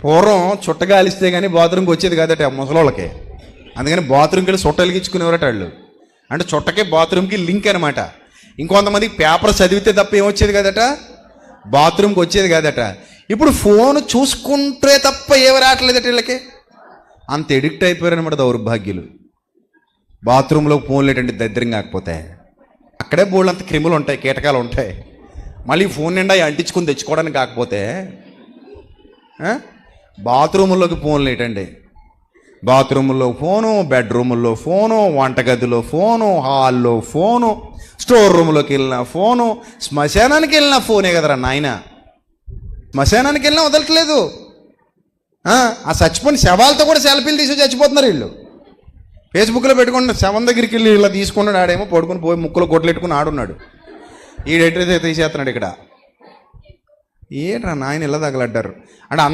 పూర్వం చుట్టగాలిస్తే కానీ బాత్రూమ్కి వచ్చేది కాదట ముసలోళ్ళకి. అందుకని బాత్రూమ్కి వెళ్ళి చుట్ట వెలిగించుకునేవారట వాళ్ళు. అంటే చుట్టకి బాత్రూమ్కి లింక్ అనమాట. ఇంకొంతమందికి పేపర్ చదివితే తప్ప ఏమొచ్చేది కాదట, బాత్రూమ్కి వచ్చేది కాదట. ఇప్పుడు ఫోన్ చూసుకుంటే తప్ప ఏమి రావట్లేదట వీళ్ళకి. అంత ఎడిక్ట్ అయిపోయారనమాట దౌర్భాగ్యులు. బాత్రూంలో ఫోన్లు ఏంటంటే దరిద్రం కాకపోతే అక్కడే బోల్డ్ అంత క్రిములు ఉంటాయి, కీటకాలు ఉంటాయి. మళ్ళీ ఫోన్ నిండా అంటించుకుని తెచ్చుకోవడానికి కాకపోతే బాత్రూముల్లోకి ఫోన్లు ఏంటండి. బాత్రూముల్లో ఫోను, బెడ్రూముల్లో ఫోను, వంటగదిలో ఫోను, హాల్లో ఫోను, స్టోర్ రూమ్లోకి వెళ్ళిన ఫోను, శ్మశానానికి వెళ్ళిన ఫోనే కదరా నాయన. శ్మశానానికి వెళ్ళినా వదలట్లేదు. ఆ చచ్చిపోయిన శవాలతో కూడా సెల్ఫీలు తీసి చచ్చిపోతున్నారు వీళ్ళు. ఫేస్బుక్లో పెట్టుకుని శవం దగ్గరికి వెళ్ళి ఇలా తీసుకున్నాడు. ఆడేమో పడుకుని పోయి ముక్కులో కొట్లెట్టుకుని ఆడున్నాడు. ఈడెట్రైతే తీసేస్తున్నాడు ఇక్కడ. ఏంట్రా నాయన ఇలా తగలడ్డారు అంటే